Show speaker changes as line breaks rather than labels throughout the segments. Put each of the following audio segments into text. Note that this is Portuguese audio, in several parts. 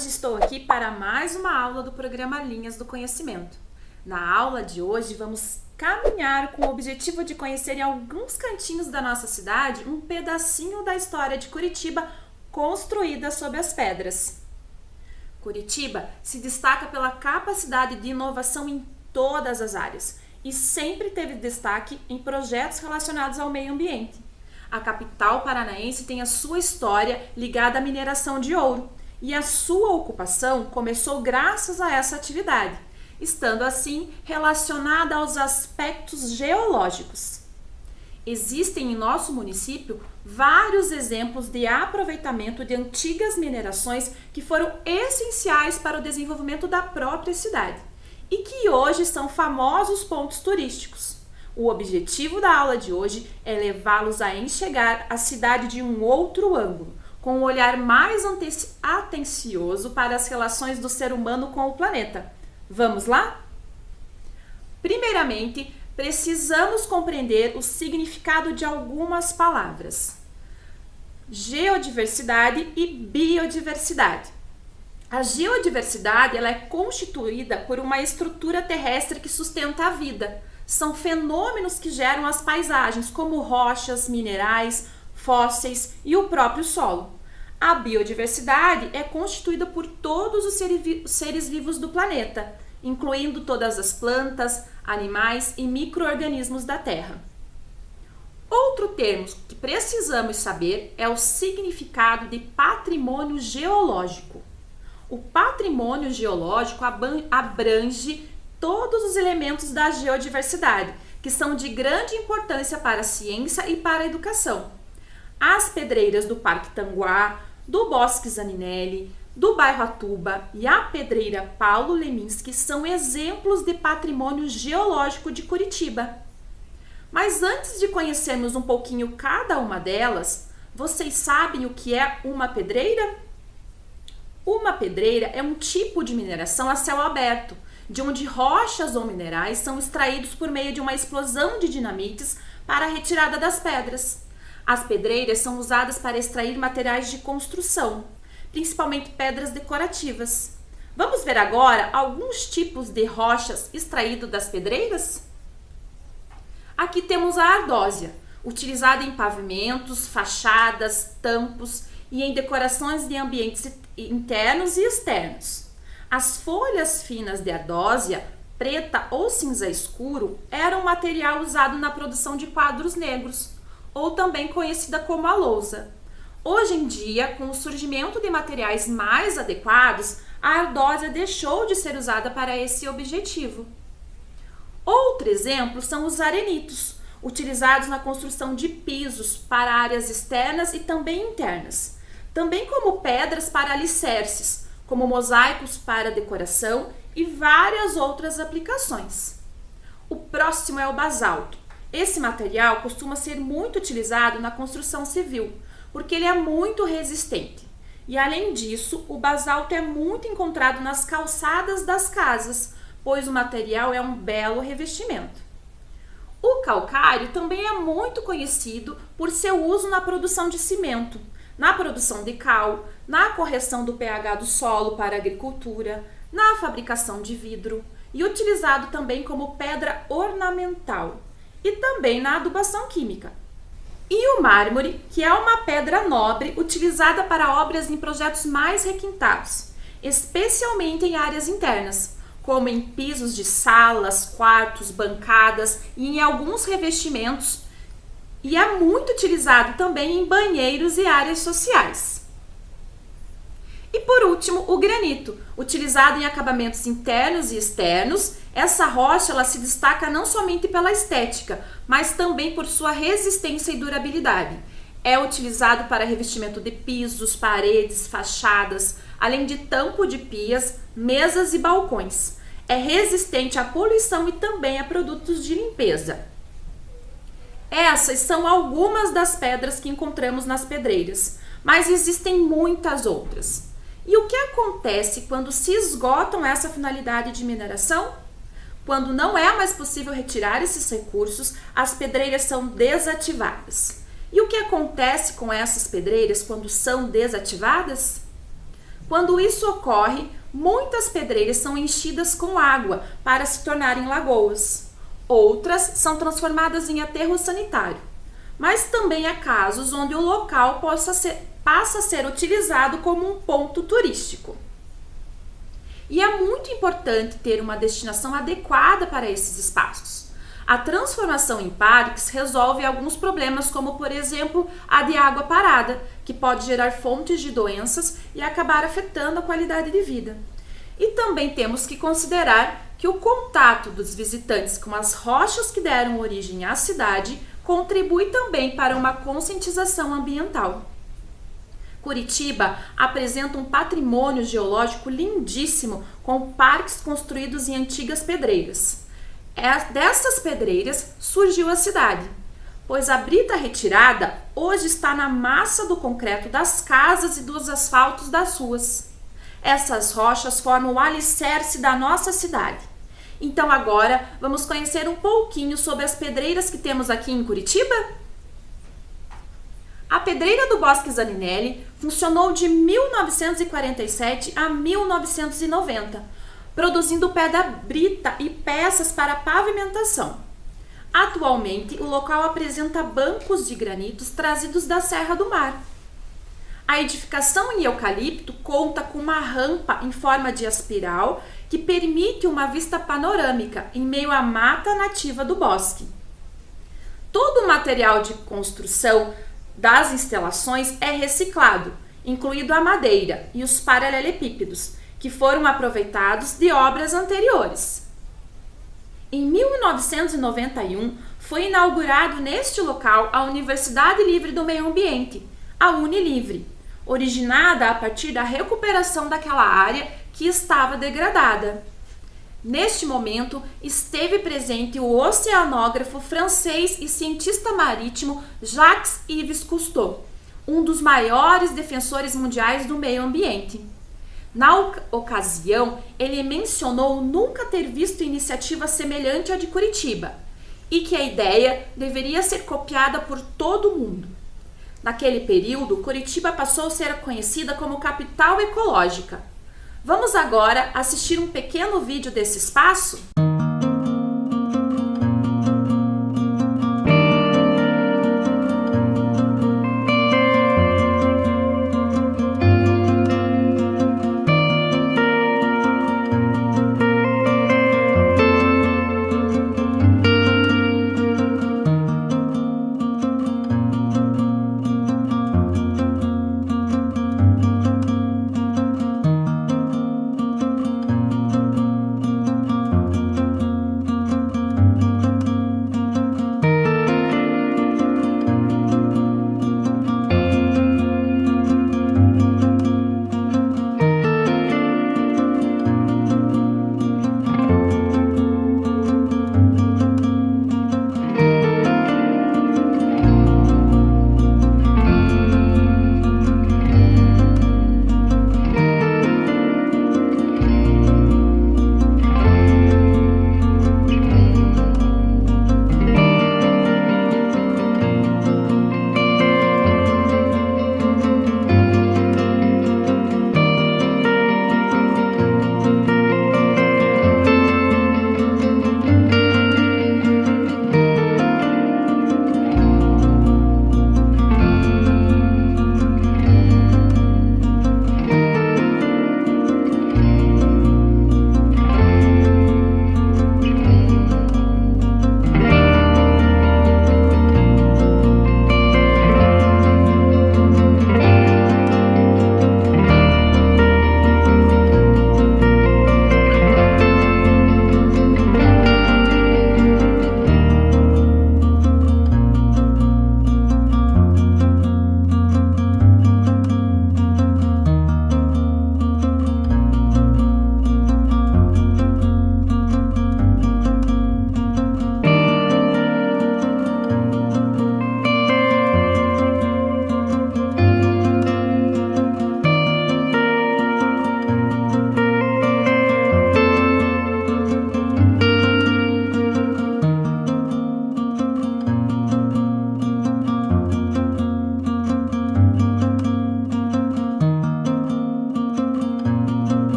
Hoje estou aqui para mais uma aula do programa Linhas do Conhecimento. Na aula de hoje vamos caminhar com o objetivo de conhecer em alguns cantinhos da nossa cidade um pedacinho da história de Curitiba construída sob as pedras. Curitiba se destaca pela capacidade de inovação em todas as áreas e sempre teve destaque em projetos relacionados ao meio ambiente. A capital paranaense tem a sua história ligada à mineração de ouro e a sua ocupação começou graças a essa atividade, estando assim relacionada aos aspectos geológicos. Existem em nosso município vários exemplos de aproveitamento de antigas minerações que foram essenciais para o desenvolvimento da própria cidade e que hoje são famosos pontos turísticos. O objetivo da aula de hoje é levá-los a enxergar a cidade de um outro ângulo, com um olhar mais atencioso para as relações do ser humano com o planeta. Vamos lá? Primeiramente, precisamos compreender o significado de algumas palavras: geodiversidade e biodiversidade. A geodiversidade ela é constituída por uma estrutura terrestre que sustenta a vida. São fenômenos que geram as paisagens, como rochas, minerais, fósseis e o próprio solo. A biodiversidade é constituída por todos os seres vivos do planeta, incluindo todas as plantas, animais e micro-organismos da Terra. Outro termo que precisamos saber é o significado de patrimônio geológico. O patrimônio geológico abrange todos os elementos da geodiversidade, que são de grande importância para a ciência e para a educação. As pedreiras do Parque Tanguá, do Bosque Zaninelli, do bairro Atuba e a pedreira Paulo Leminski são exemplos de patrimônio geológico de Curitiba. Mas antes de conhecermos um pouquinho cada uma delas, vocês sabem o que é uma pedreira? Uma pedreira é um tipo de mineração a céu aberto, de onde rochas ou minerais são extraídos por meio de uma explosão de dinamites para a retirada das pedras. As pedreiras são usadas para extrair materiais de construção, principalmente pedras decorativas. Vamos ver agora alguns tipos de rochas extraídas das pedreiras? Aqui temos a ardósia, utilizada em pavimentos, fachadas, tampos e em decorações de ambientes internos e externos. As folhas finas de ardósia, preta ou cinza escuro, eram material usado na produção de quadros negros, ou também conhecida como a lousa. Hoje em dia, com o surgimento de materiais mais adequados, a ardósia deixou de ser usada para esse objetivo. Outro exemplo são os arenitos, utilizados na construção de pisos para áreas externas e também internas, também como pedras para alicerces, como mosaicos para decoração e várias outras aplicações. O próximo é o basalto. Esse material costuma ser muito utilizado na construção civil, porque ele é muito resistente. E além disso, o basalto é muito encontrado nas calçadas das casas, pois o material é um belo revestimento. O calcário também é muito conhecido por seu uso na produção de cimento, na produção de cal, na correção do pH do solo para a agricultura, na fabricação de vidro e utilizado também como pedra ornamental e também na adubação química. E o mármore, que é uma pedra nobre utilizada para obras em projetos mais requintados, especialmente em áreas internas, como em pisos de salas, quartos, bancadas e em alguns revestimentos, e é muito utilizado também em banheiros e áreas sociais. E por último, o granito, utilizado em acabamentos internos e externos. Essa rocha ela se destaca não somente pela estética, mas também por sua resistência e durabilidade. É utilizado para revestimento de pisos, paredes, fachadas, além de tampo de pias, mesas e balcões. É resistente à poluição e também a produtos de limpeza. Essas são algumas das pedras que encontramos nas pedreiras, mas existem muitas outras. E o que acontece quando se esgotam essa finalidade de mineração? Quando não é mais possível retirar esses recursos, as pedreiras são desativadas. E o que acontece com essas pedreiras quando são desativadas? Quando isso ocorre, muitas pedreiras são enchidas com água para se tornarem lagoas. Outras são transformadas em aterro sanitário. Mas também há casos onde o local passa a ser utilizado como um ponto turístico. E é muito importante ter uma destinação adequada para esses espaços. A transformação em parques resolve alguns problemas, como por exemplo a de água parada, que pode gerar fontes de doenças e acabar afetando a qualidade de vida. E também temos que considerar que o contato dos visitantes com as rochas que deram origem à cidade contribui também para uma conscientização ambiental. Curitiba apresenta um patrimônio geológico lindíssimo, com parques construídos em antigas pedreiras. Dessas pedreiras surgiu a cidade, pois a brita retirada hoje está na massa do concreto das casas e dos asfaltos das ruas. Essas rochas formam o alicerce da nossa cidade. Então agora vamos conhecer um pouquinho sobre as pedreiras que temos aqui em Curitiba? A Pedreira do Bosque Zaninelli funcionou de 1947 a 1990, produzindo pedra brita e peças para pavimentação. Atualmente, o local apresenta bancos de granitos trazidos da Serra do Mar. A edificação em eucalipto conta com uma rampa em forma de espiral que permite uma vista panorâmica em meio à mata nativa do bosque. Todo o material de construção das instalações é reciclado, incluindo a madeira e os paralelepípedos, que foram aproveitados de obras anteriores. Em 1991, foi inaugurado neste local a Universidade Livre do Meio Ambiente, a Unilivre, originada a partir da recuperação daquela área que estava degradada. Neste momento, esteve presente o oceanógrafo francês e cientista marítimo Jacques-Yves Cousteau, um dos maiores defensores mundiais do meio ambiente. Na ocasião, ele mencionou nunca ter visto iniciativa semelhante à de Curitiba e que a ideia deveria ser copiada por todo o mundo. Naquele período, Curitiba passou a ser conhecida como capital ecológica. Vamos agora assistir um pequeno vídeo desse espaço?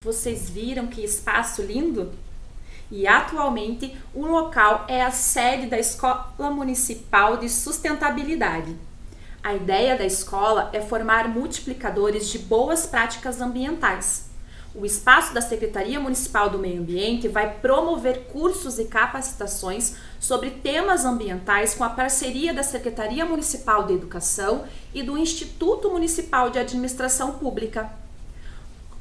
Vocês viram que espaço lindo? E atualmente o local é a sede da Escola Municipal de Sustentabilidade. A ideia da escola é formar multiplicadores de boas práticas ambientais. O espaço da Secretaria Municipal do Meio Ambiente vai promover cursos e capacitações sobre temas ambientais com a parceria da Secretaria Municipal de Educação e do Instituto Municipal de Administração Pública.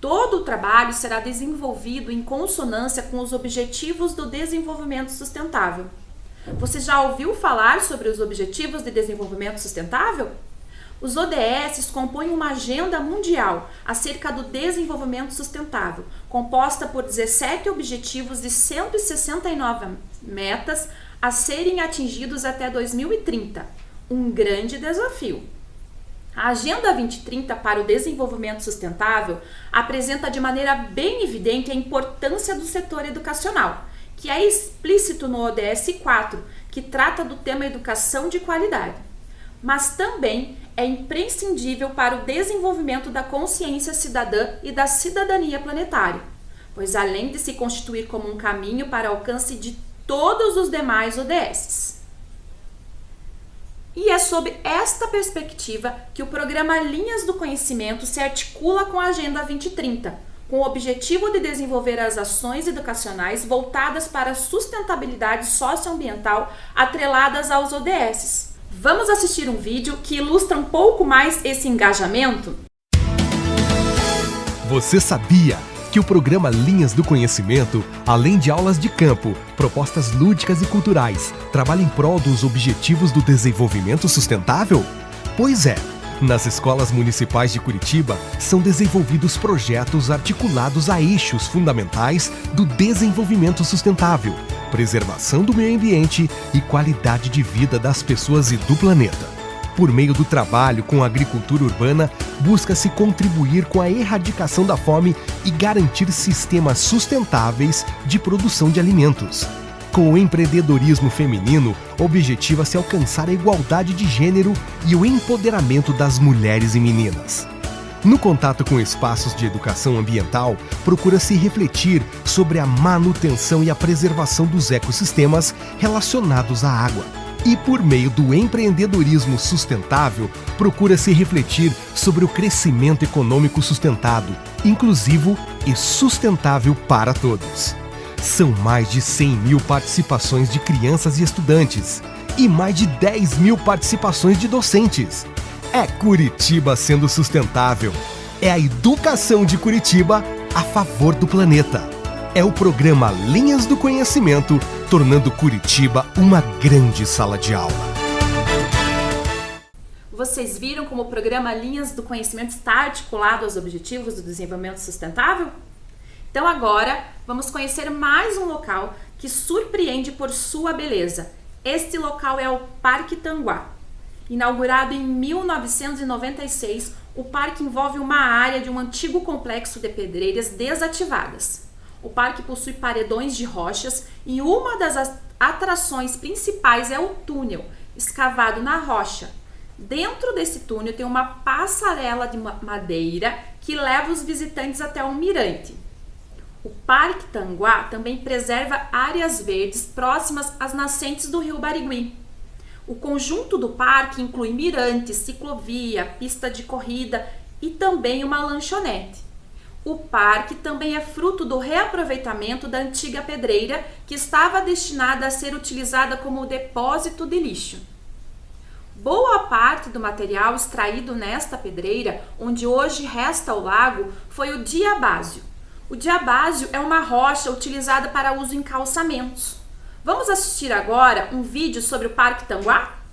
Todo o trabalho será desenvolvido em consonância com os Objetivos do Desenvolvimento Sustentável. Você já ouviu falar sobre os Objetivos de Desenvolvimento Sustentável? Os ODS compõem uma agenda mundial acerca do desenvolvimento sustentável, composta por 17 objetivos de 169 metas a serem atingidos até 2030. Um grande desafio. A Agenda 2030 para o Desenvolvimento Sustentável apresenta de maneira bem evidente a importância do setor educacional, que é explícito no ODS 4, que trata do tema educação de qualidade. Mas também é imprescindível para o desenvolvimento da consciência cidadã e da cidadania planetária, pois além de se constituir como um caminho para alcance de todos os demais ODS. E é sob esta perspectiva que o programa Linhas do Conhecimento se articula com a Agenda 2030, com o objetivo de desenvolver as ações educacionais voltadas para a sustentabilidade socioambiental atreladas aos ODS. Vamos assistir um vídeo que ilustra um pouco mais esse engajamento?
Você sabia que o programa Linhas do Conhecimento, além de aulas de campo, propostas lúdicas e culturais, trabalha em prol dos Objetivos do Desenvolvimento Sustentável? Pois é, nas escolas municipais de Curitiba são desenvolvidos projetos articulados a eixos fundamentais do desenvolvimento sustentável, preservação do meio ambiente e qualidade de vida das pessoas e do planeta. Por meio do trabalho com a agricultura urbana, busca-se contribuir com a erradicação da fome e garantir sistemas sustentáveis de produção de alimentos. Com o empreendedorismo feminino, objetiva-se alcançar a igualdade de gênero e o empoderamento das mulheres e meninas. No contato com espaços de educação ambiental, procura-se refletir sobre a manutenção e a preservação dos ecossistemas relacionados à água. E por meio do empreendedorismo sustentável, procura-se refletir sobre o crescimento econômico sustentado, inclusivo e sustentável para todos. São mais de 100 mil participações de crianças e estudantes e mais de 10 mil participações de docentes. É Curitiba sendo sustentável. É a educação de Curitiba a favor do planeta. É o programa Linhas do Conhecimento, tornando Curitiba uma grande sala de aula.
Vocês viram como o programa Linhas do Conhecimento está articulado aos Objetivos do Desenvolvimento Sustentável? Então agora vamos conhecer mais um local que surpreende por sua beleza. Este local é o Parque Tanguá. Inaugurado em 1996, o parque envolve uma área de um antigo complexo de pedreiras desativadas. O parque possui paredões de rochas e uma das atrações principais é o túnel, escavado na rocha. Dentro desse túnel tem uma passarela de madeira que leva os visitantes até um mirante. O Parque Tanguá também preserva áreas verdes próximas às nascentes do rio Barigui. O conjunto do parque inclui mirante, ciclovia, pista de corrida e também uma lanchonete. O parque também é fruto do reaproveitamento da antiga pedreira que estava destinada a ser utilizada como depósito de lixo. Boa parte do material extraído nesta pedreira, onde hoje resta o lago, foi o diabásio. O diabásio é uma rocha utilizada para uso em calçamentos. Vamos assistir agora um vídeo sobre o Parque Tanguá?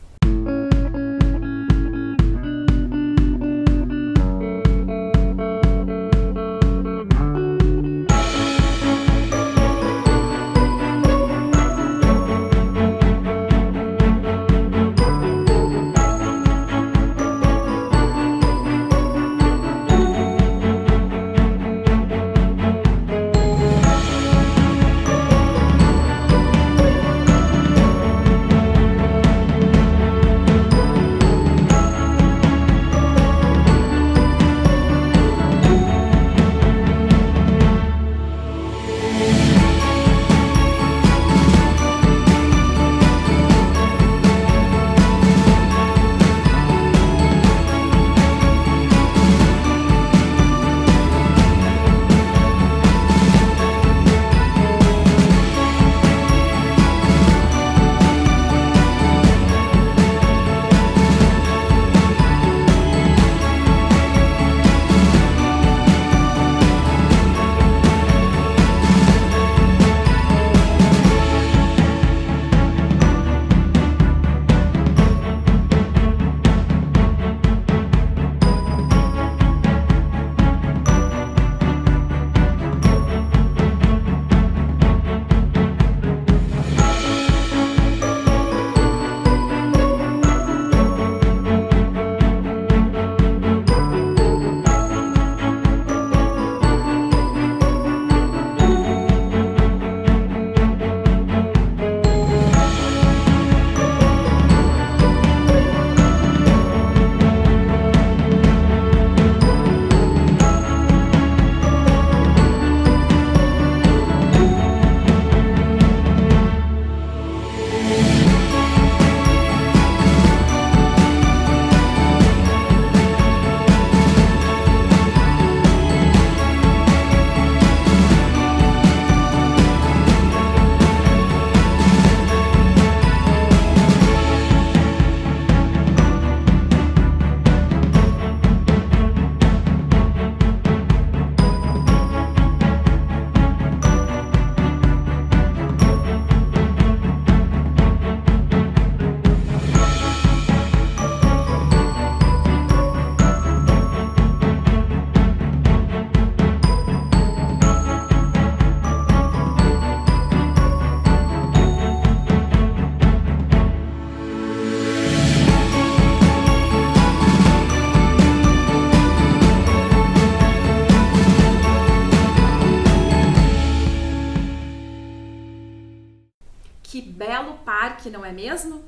parque, não é mesmo?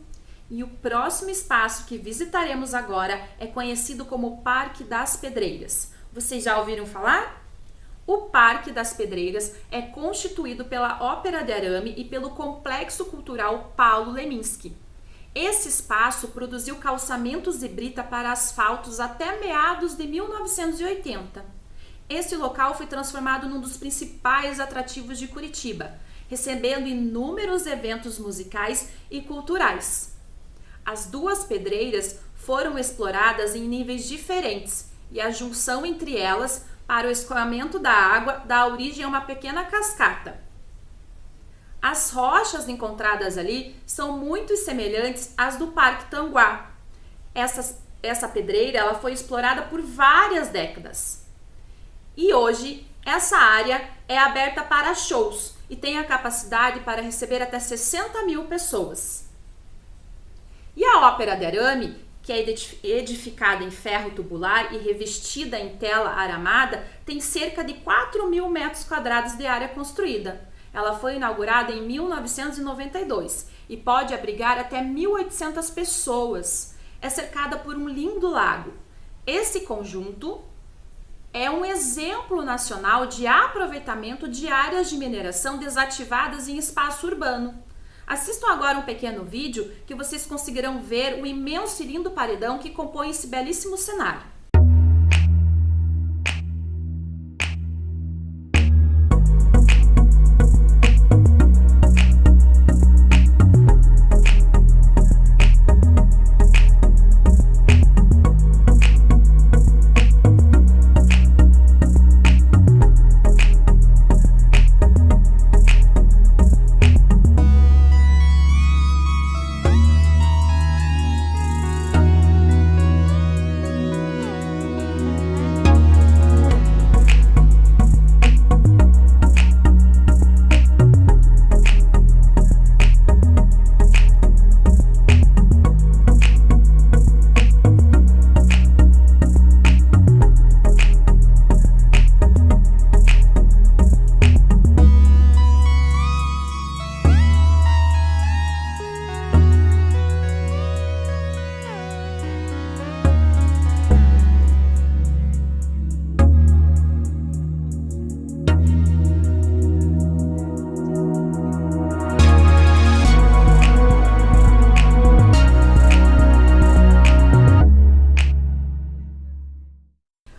E o próximo espaço que visitaremos agora é conhecido como Parque das Pedreiras. Vocês já ouviram falar? O Parque das Pedreiras é constituído pela Ópera de Arame e pelo Complexo Cultural Paulo Leminski. Esse espaço produziu calçamentos de brita para asfaltos até meados de 1980. Esse local foi transformado num dos principais atrativos de Curitiba, recebendo inúmeros eventos musicais e culturais. As duas pedreiras foram exploradas em níveis diferentes e a junção entre elas para o escoamento da água dá origem a uma pequena cascata. As rochas encontradas ali são muito semelhantes às do Parque Tanguá. Essa pedreira ela foi explorada por várias décadas. E hoje, essa área é aberta para shows e tem a capacidade para receber até 60 mil pessoas. E a Ópera de Arame, que é edificada em ferro tubular e revestida em tela aramada, tem cerca de 4.000 metros quadrados de área construída. Ela foi inaugurada em 1992 e pode abrigar até 1.800 pessoas. É cercada por um lindo lago. Esse conjunto é um exemplo nacional de aproveitamento de áreas de mineração desativadas em espaço urbano. Assistam agora um pequeno vídeo que vocês conseguirão ver o imenso e lindo paredão que compõe esse belíssimo cenário.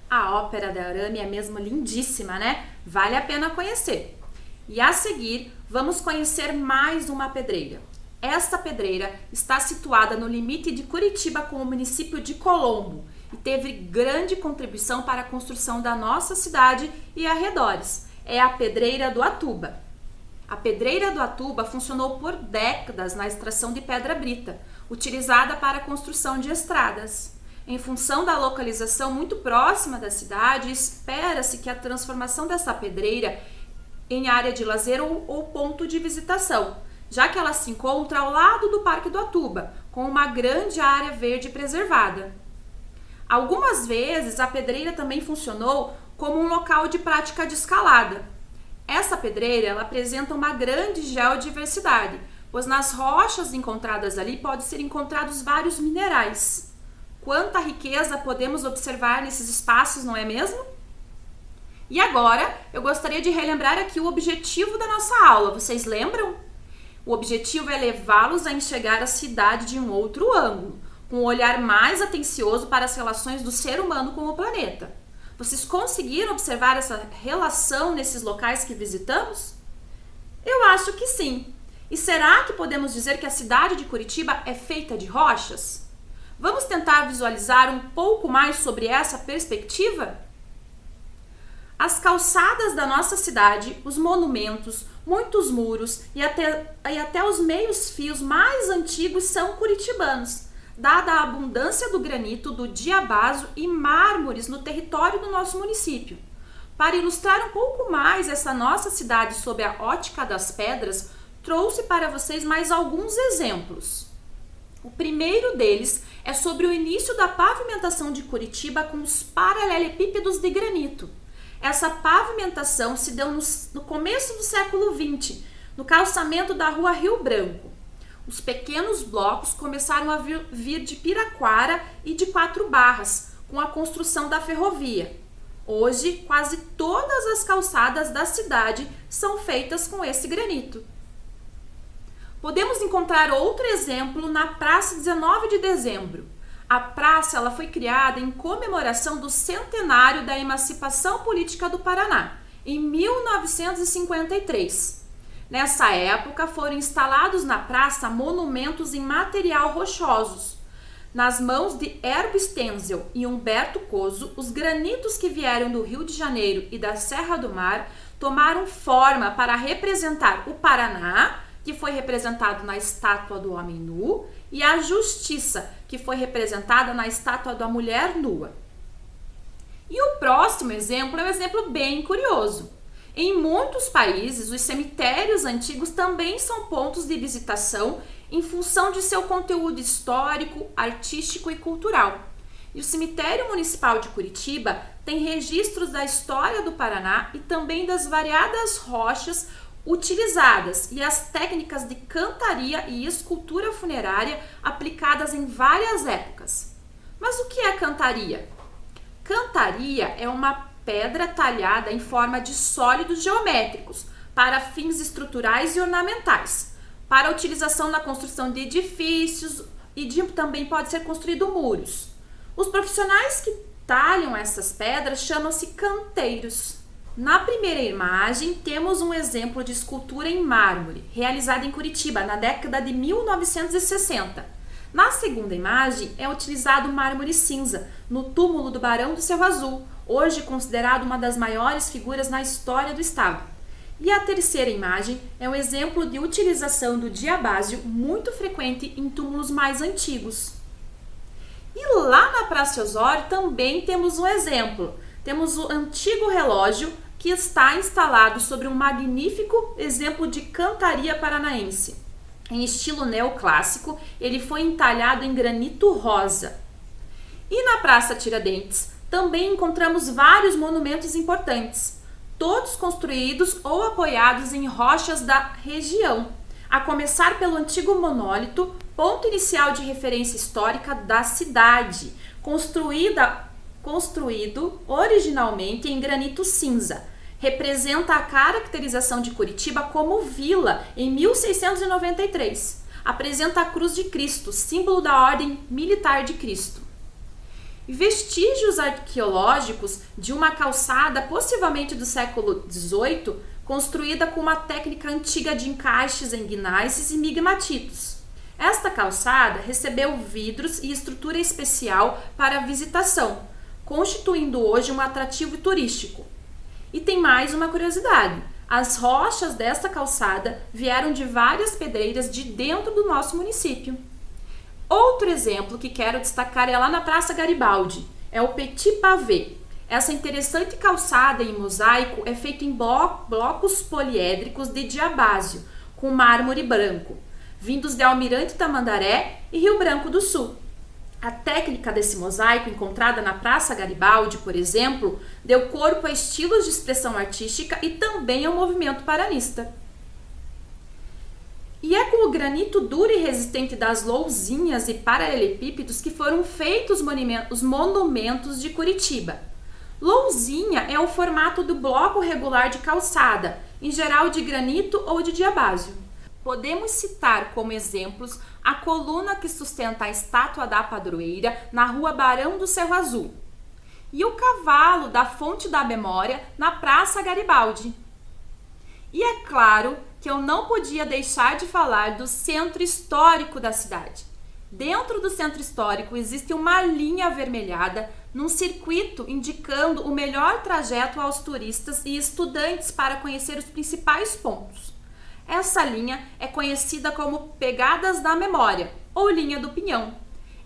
A Ópera de Arame é mesmo lindíssima, né? Vale a pena conhecer. E a seguir, vamos conhecer mais uma pedreira. Esta pedreira está situada no limite de Curitiba com o município de Colombo e teve grande contribuição para a construção da nossa cidade e arredores. É a Pedreira do Atuba. A Pedreira do Atuba funcionou por décadas na extração de pedra brita, utilizada para a construção de estradas. Em função da localização muito próxima da cidade, espera-se que a transformação dessa pedreira em área de lazer ou ponto de visitação, já que ela se encontra ao lado do Parque do Atuba, com uma grande área verde preservada. Algumas vezes a pedreira também funcionou como um local de prática de escalada. Essa pedreira ela apresenta uma grande geodiversidade, pois nas rochas encontradas ali podem ser encontrados vários minerais. Quanta riqueza podemos observar nesses espaços, não é mesmo? E agora, eu gostaria de relembrar aqui o objetivo da nossa aula. Vocês lembram? O objetivo é levá-los a enxergar a cidade de um outro ângulo, com um olhar mais atencioso para as relações do ser humano com o planeta. Vocês conseguiram observar essa relação nesses locais que visitamos? Eu acho que sim. E será que podemos dizer que a cidade de Curitiba é feita de rochas? Vamos tentar visualizar um pouco mais sobre essa perspectiva? As calçadas da nossa cidade, os monumentos, muitos muros e até os meios-fios mais antigos são curitibanos, dada a abundância do granito, do diabaso e mármores no território do nosso município. Para ilustrar um pouco mais essa nossa cidade sob a ótica das pedras, trouxe para vocês mais alguns exemplos. O primeiro deles é sobre o início da pavimentação de Curitiba com os paralelepípedos de granito. Essa pavimentação se deu no começo do século XX, no calçamento da Rua Rio Branco. Os pequenos blocos começaram a vir de Piraquara e de Quatro Barras, com a construção da ferrovia. Hoje, quase todas as calçadas da cidade são feitas com esse granito. Podemos encontrar outro exemplo na Praça 19 de Dezembro. A praça ela foi criada em comemoração do centenário da emancipação política do Paraná, em 1953. Nessa época, foram instalados na praça monumentos em material rochosos. Nas mãos de Herbo Stenzel e Humberto Coso, os granitos que vieram do Rio de Janeiro e da Serra do Mar tomaram forma para representar o Paraná, que foi representado na estátua do homem nu, e a justiça, que foi representada na estátua da mulher nua. E o próximo exemplo é um exemplo bem curioso. Em muitos países, os cemitérios antigos também são pontos de visitação em função de seu conteúdo histórico, artístico e cultural. E o Cemitério Municipal de Curitiba tem registros da história do Paraná e também das variadas rochas utilizadas e as técnicas de cantaria e escultura funerária aplicadas em várias épocas. Mas o que é cantaria? Cantaria é uma pedra talhada em forma de sólidos geométricos para fins estruturais e ornamentais, para utilização na construção de edifícios e também pode ser construído muros. Os profissionais que talham essas pedras chamam-se canteiros. Na primeira imagem, temos um exemplo de escultura em mármore, realizada em Curitiba na década de 1960. Na segunda imagem, é utilizado mármore cinza, no túmulo do Barão do Cerro Azul, hoje considerado uma das maiores figuras na história do estado. E a terceira imagem é um exemplo de utilização do diabásio, muito frequente em túmulos mais antigos. E lá na Praça Osório também temos um exemplo. Temos o antigo relógio, que está instalado sobre um magnífico exemplo de cantaria paranaense. Em estilo neoclássico, ele foi entalhado em granito rosa. E na Praça Tiradentes, também encontramos vários monumentos importantes, todos construídos ou apoiados em rochas da região, a começar pelo antigo monólito, ponto inicial de referência histórica da cidade, construído originalmente em granito cinza. Representa a caracterização de Curitiba como vila em 1693. Apresenta a Cruz de Cristo, símbolo da Ordem Militar de Cristo. Vestígios arqueológicos de uma calçada, possivelmente do século XVIII, construída com uma técnica antiga de encaixes em guinaices e migmatitos. Esta calçada recebeu vidros e estrutura especial para visitação, constituindo hoje um atrativo turístico. E tem mais uma curiosidade: as rochas desta calçada vieram de várias pedreiras de dentro do nosso município. Outro exemplo que quero destacar é lá na Praça Garibaldi, é o Petit Pavé. Essa interessante calçada em mosaico é feita em blocos poliédricos de diabásio, com mármore branco, vindos de Almirante Tamandaré e Rio Branco do Sul. A técnica desse mosaico, encontrada na Praça Garibaldi, por exemplo, deu corpo a estilos de expressão artística e também ao movimento paranista. E é com o granito duro e resistente das lousinhas e paralelepípedos que foram feitos os monumentos de Curitiba. Lousinha é o formato do bloco regular de calçada, em geral de granito ou de diabásio. Podemos citar como exemplos a coluna que sustenta a estátua da padroeira na rua Barão do Cerro Azul e o cavalo da Fonte da Memória na Praça Garibaldi. E é claro que eu não podia deixar de falar do centro histórico da cidade. Dentro do centro histórico existe uma linha avermelhada num circuito indicando o melhor trajeto aos turistas e estudantes para conhecer os principais pontos. Essa linha é conhecida como Pegadas da Memória, ou Linha do Pinhão.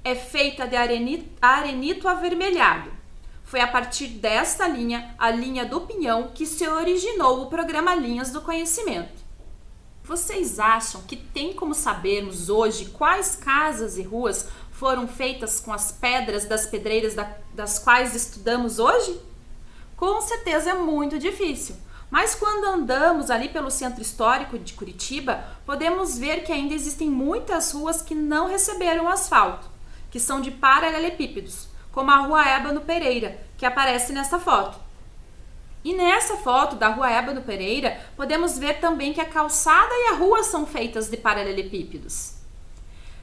É feita de arenito avermelhado. Foi a partir desta linha, a Linha do Pinhão, que se originou o programa Linhas do Conhecimento. Vocês acham que tem como sabermos hoje quais casas e ruas foram feitas com as pedras das pedreiras das quais estudamos hoje? Com certeza é muito difícil. Mas quando andamos ali pelo centro histórico de Curitiba, podemos ver que ainda existem muitas ruas que não receberam asfalto, que são de paralelepípedos, como a Rua Ébano Pereira, que aparece nessa foto. E nessa foto da Rua Ébano Pereira, podemos ver também que a calçada e a rua são feitas de paralelepípedos.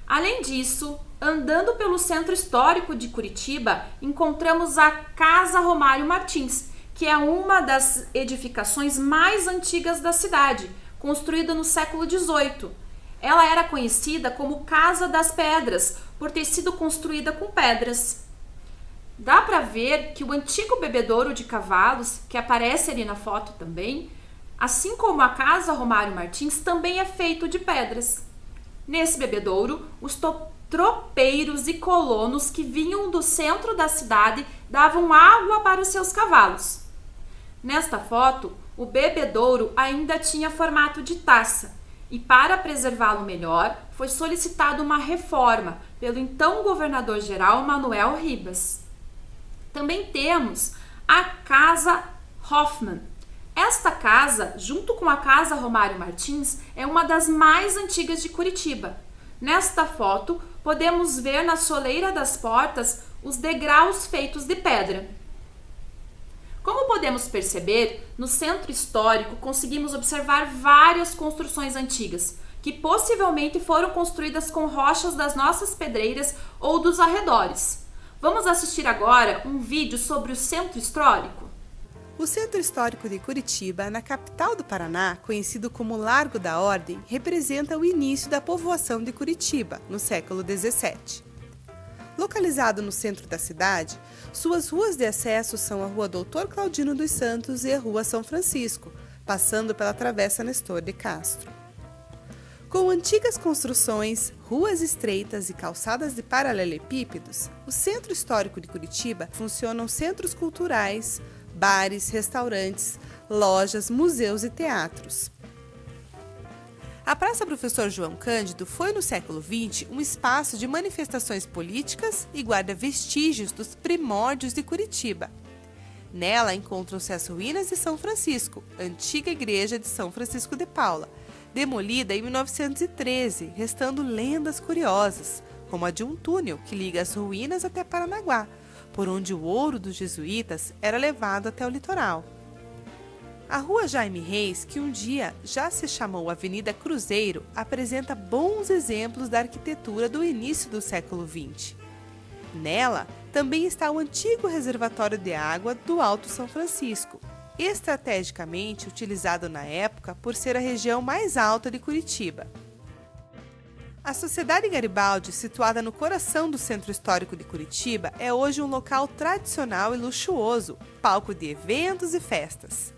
Além disso, andando pelo centro histórico de Curitiba, encontramos a Casa Romário Martins, que é uma das edificações mais antigas da cidade, construída no século XVIII. Ela era conhecida como Casa das Pedras, por ter sido construída com pedras. Dá para ver que o antigo bebedouro de cavalos, que aparece ali na foto também, assim como a Casa Romário Martins, também é feito de pedras. Nesse bebedouro, os tropeiros e colonos que vinham do centro da cidade davam água para os seus cavalos. Nesta foto, o bebedouro ainda tinha formato de taça e, para preservá-lo melhor, foi solicitada uma reforma pelo então governador-geral Manuel Ribas. Também temos a Casa Hoffmann. Esta casa, junto com a Casa Romário Martins, é uma das mais antigas de Curitiba. Nesta foto, podemos ver na soleira das portas os degraus feitos de pedra. Como podemos perceber, no centro histórico conseguimos observar várias construções antigas, que possivelmente foram construídas com rochas das nossas pedreiras ou dos arredores. Vamos assistir agora um vídeo sobre o centro histórico?
O Centro Histórico de Curitiba, na capital do Paraná, conhecido como Largo da Ordem, representa o início da povoação de Curitiba, no século XVII. Localizado no centro da cidade, suas ruas de acesso são a Rua Doutor Claudino dos Santos e a Rua São Francisco, passando pela Travessa Nestor de Castro. Com antigas construções, ruas estreitas e calçadas de paralelepípedos, o Centro Histórico de Curitiba funcionam centros culturais, bares, restaurantes, lojas, museus e teatros. A Praça Professor João Cândido foi, no século XX, um espaço de manifestações políticas e guarda vestígios dos primórdios de Curitiba. Nela encontram-se as ruínas de São Francisco, antiga igreja de São Francisco de Paula, demolida em 1913, restando lendas curiosas, como a de um túnel que liga as ruínas até Paranaguá, por onde o ouro dos jesuítas era levado até o litoral. A Rua Jaime Reis, que um dia já se chamou Avenida Cruzeiro, apresenta bons exemplos da arquitetura do início do século XX. Nela também está o antigo reservatório de água do Alto São Francisco, estrategicamente utilizado na época por ser a região mais alta de Curitiba. A Sociedade Garibaldi, situada no coração do Centro Histórico de Curitiba, é hoje um local tradicional e luxuoso, palco de eventos e festas.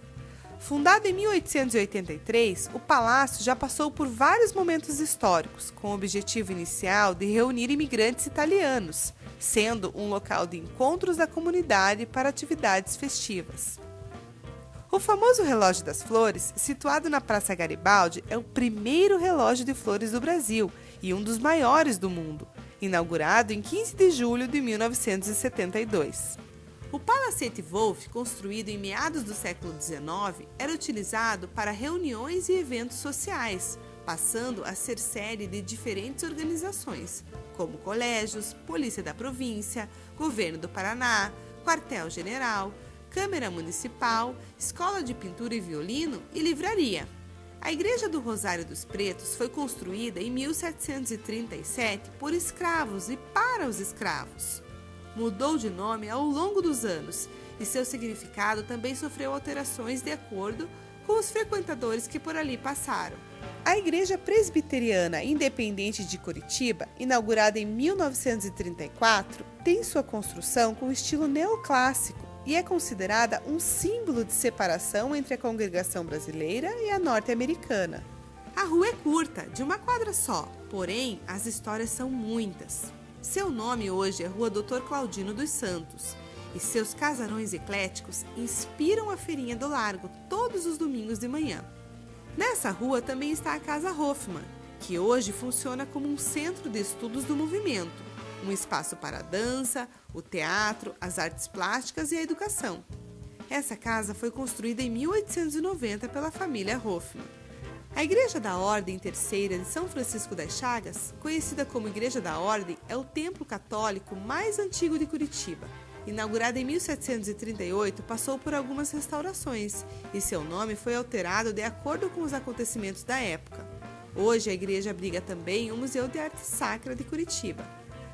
Fundado em 1883, o palácio já passou por vários momentos históricos, com o objetivo inicial de reunir imigrantes italianos, sendo um local de encontros da comunidade para atividades festivas. O famoso Relógio das Flores, situado na Praça Garibaldi, é o primeiro relógio de flores do Brasil e um dos maiores do mundo, inaugurado em 15 de julho de 1972. O Palacete Wolff, construído em meados do século XIX, era utilizado para reuniões e eventos sociais, passando a ser sede de diferentes organizações, como colégios, Polícia da Província, Governo do Paraná, Quartel-General, Câmara Municipal, Escola de Pintura e Violino e livraria. A Igreja do Rosário dos Pretos foi construída em 1737 por escravos e para os escravos. Mudou de nome ao longo dos anos e seu significado também sofreu alterações de acordo com os frequentadores que por ali passaram. A Igreja Presbiteriana Independente de Curitiba, inaugurada em 1934, tem sua construção com estilo neoclássico e é considerada um símbolo de separação entre a congregação brasileira e a norte-americana. A rua é curta, de uma quadra só, porém as histórias são muitas. Seu nome hoje é Rua Doutor Claudino dos Santos e seus casarões ecléticos inspiram a feirinha do Largo todos os domingos de manhã. Nessa rua também está a Casa Hoffmann, que hoje funciona como um centro de estudos do movimento, um espaço para a dança, o teatro, as artes plásticas e a educação. Essa casa foi construída em 1890 pela família Hoffmann. A Igreja da Ordem Terceira de São Francisco das Chagas, conhecida como Igreja da Ordem, é o templo católico mais antigo de Curitiba. Inaugurada em 1738, passou por algumas restaurações e seu nome foi alterado de acordo com os acontecimentos da época. Hoje a igreja abriga também o Museu de Arte Sacra de Curitiba.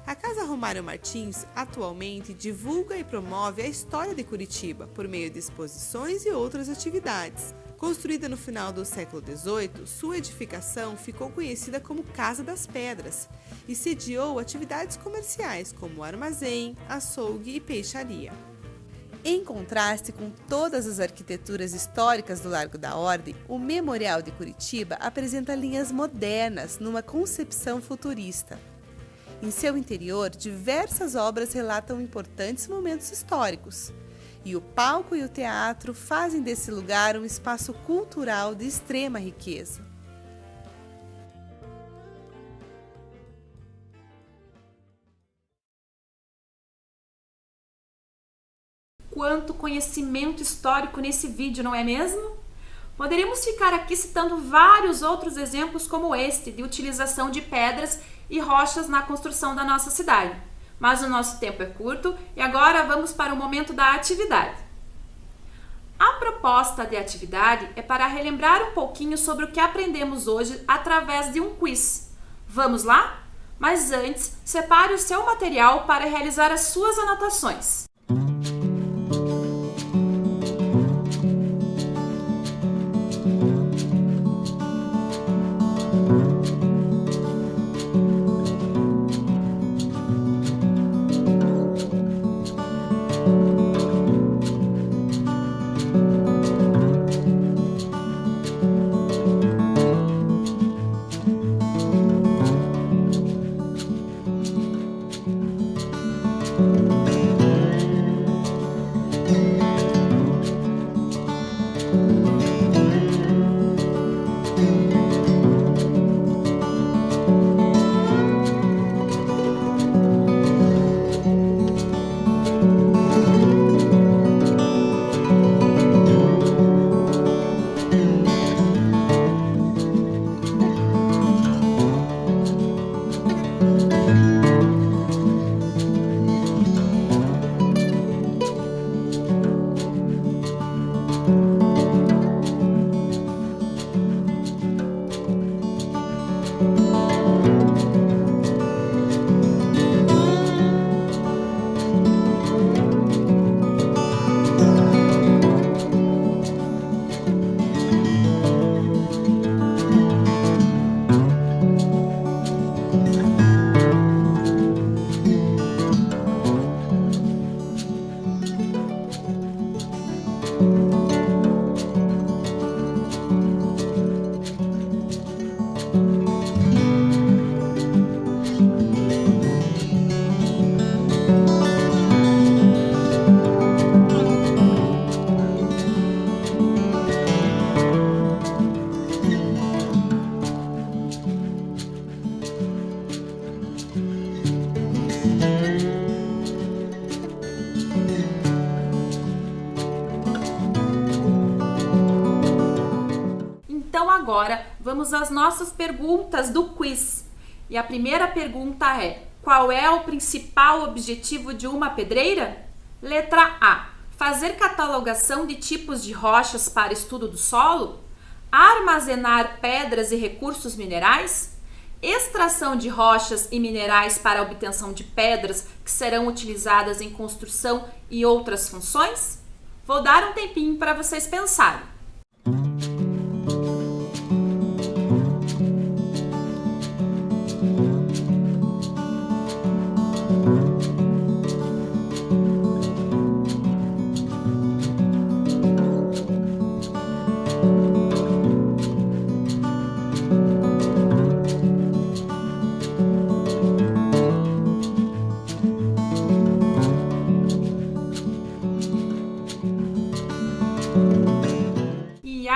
A Casa Romário Martins atualmente divulga e promove a história de Curitiba por meio de exposições e outras atividades. Construída no final do século XVIII, sua edificação ficou conhecida como Casa das Pedras e sediou atividades comerciais como armazém, açougue e peixaria. Em contraste com todas as arquiteturas históricas do Largo da Ordem, o Memorial de Curitiba apresenta linhas modernas numa concepção futurista. Em seu interior, diversas obras relatam importantes momentos históricos. E o palco e o teatro fazem desse lugar um espaço cultural de extrema riqueza.
Quanto conhecimento histórico nesse vídeo, não é mesmo? Poderíamos ficar aqui citando vários outros exemplos como este de utilização de pedras e rochas na construção da nossa cidade. Mas o nosso tempo é curto e agora vamos para o momento da atividade. A proposta de atividade é para relembrar um pouquinho sobre o que aprendemos hoje através de um quiz. Vamos lá? Mas antes, separe o seu material para realizar as suas anotações. Agora vamos às nossas perguntas do quiz. E a primeira pergunta é: qual é o principal objetivo de uma pedreira? Letra A: fazer catalogação de tipos de rochas para estudo do solo? Armazenar pedras e recursos minerais? Extração de rochas e minerais para a obtenção de pedras que serão utilizadas em construção e outras funções? Vou dar um tempinho para vocês pensarem.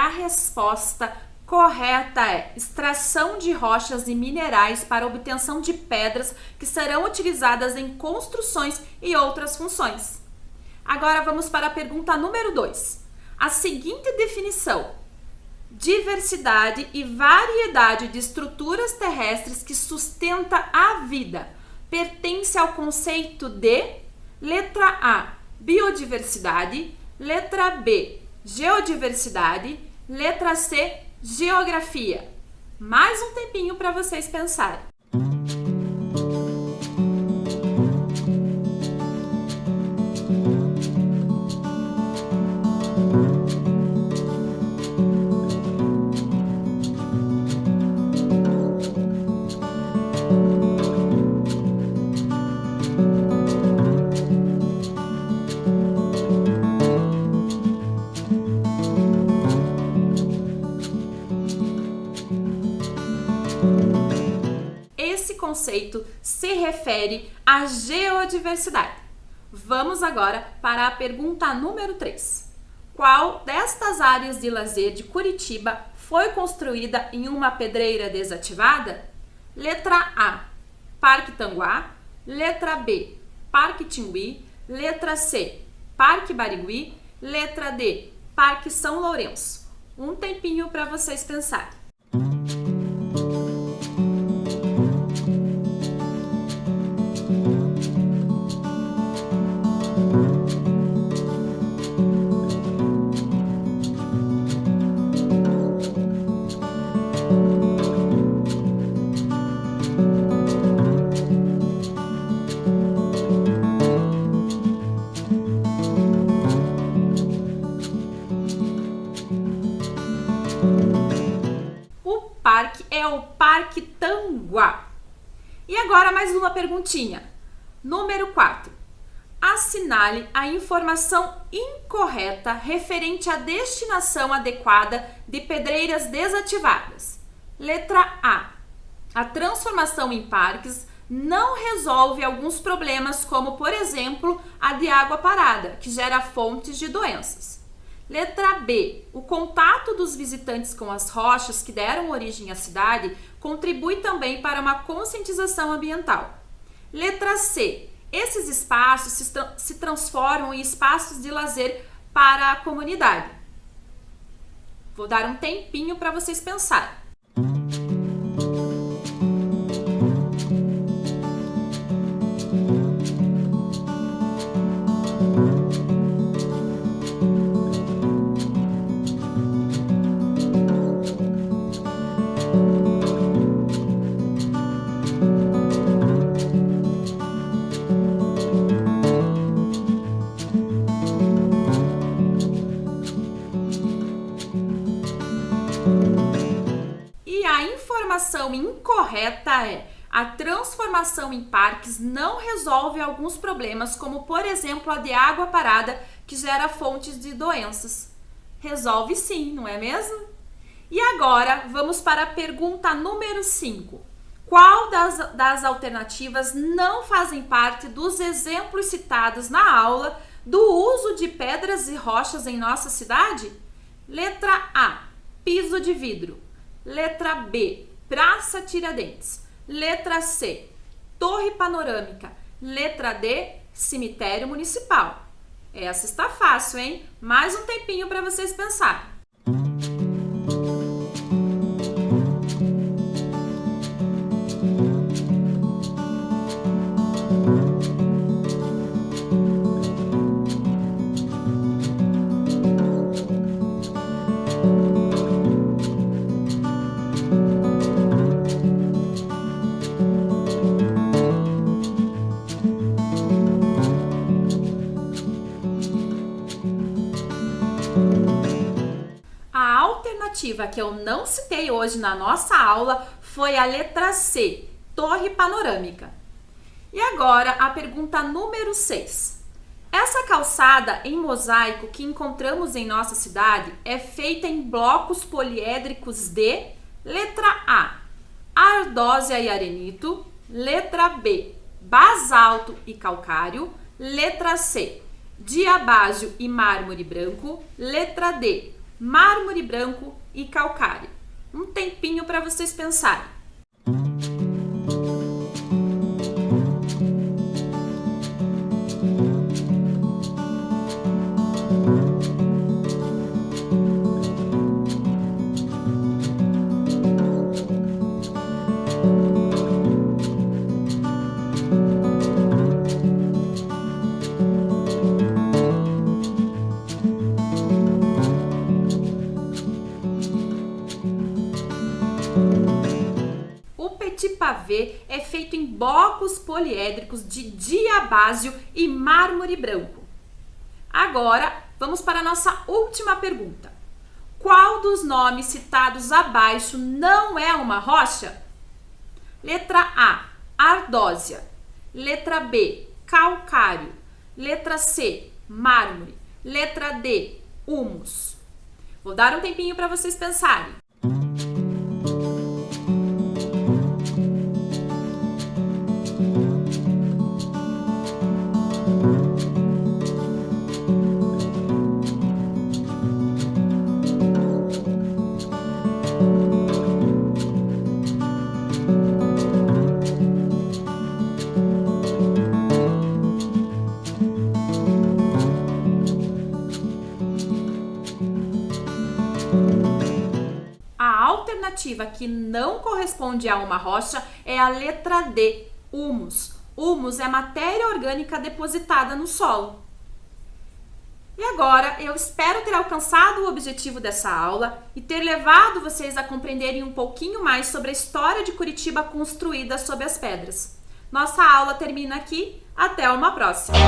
A resposta correta é extração de rochas e minerais para obtenção de pedras que serão utilizadas em construções e outras funções. Agora vamos para a pergunta número 2. A seguinte definição: diversidade e variedade de estruturas terrestres que sustenta a vida pertence ao conceito de letra A, biodiversidade, letra B, geodiversidade, letra C, geografia. Mais um tempinho para vocês pensarem. Esse conceito se refere à geodiversidade. Vamos agora para a pergunta número 3. Qual destas áreas de lazer de Curitiba foi construída em uma pedreira desativada? Letra A, Parque Tanguá. Letra B, Parque Tingui. Letra C, Parque Barigui. Letra D, Parque São Lourenço. Um tempinho para vocês pensarem. Parque é o Parque Tanguá. E agora mais uma perguntinha. Número 4. Assinale a informação incorreta referente à destinação adequada de pedreiras desativadas. Letra A. A transformação em parques não resolve alguns problemas, como, por exemplo, a de água parada, que gera fontes de doenças. Letra B. O contato dos visitantes com as rochas que deram origem à cidade contribui também para uma conscientização ambiental. Letra C. Esses espaços se transformam em espaços de lazer para a comunidade. Vou dar um tempinho para vocês pensarem. Informação incorreta é: a transformação em parques não resolve alguns problemas, como, por exemplo, a de água parada, que gera fontes de doenças. Resolve sim, não é mesmo? E agora vamos para a pergunta número 5. Qual das alternativas não fazem parte dos exemplos citados na aula do uso de pedras e rochas em nossa cidade? Letra A, piso de vidro. Letra B, Praça Tiradentes. Letra C, Torre Panorâmica. Letra D, Cemitério Municipal. Essa está fácil, hein? Mais um tempinho para vocês pensarem. A alternativa que eu não citei hoje na nossa aula foi a letra C, Torre Panorâmica. E agora a pergunta número 6. Essa calçada em mosaico que encontramos em nossa cidade é feita em blocos poliédricos de letra A, ardósia e arenito. Letra B, basalto e calcário. Letra C, diabásio e mármore branco. Letra D, mármore branco e calcário. Um tempinho para vocês pensarem. pavê é feito em blocos poliédricos de diabásio e mármore branco. Agora, vamos para a nossa última pergunta. Qual dos nomes citados abaixo não é uma rocha? Letra A, ardósia. Letra B, calcário. Letra C, mármore. Letra D, humus. Vou dar um tempinho para vocês pensarem. A alternativa que não corresponde a uma rocha é a letra D, humus. Humus é matéria orgânica depositada no solo. E agora, eu espero ter alcançado o objetivo dessa aula e ter levado vocês a compreenderem um pouquinho mais sobre a história de Curitiba construída sob as pedras. Nossa aula termina aqui. Até uma próxima!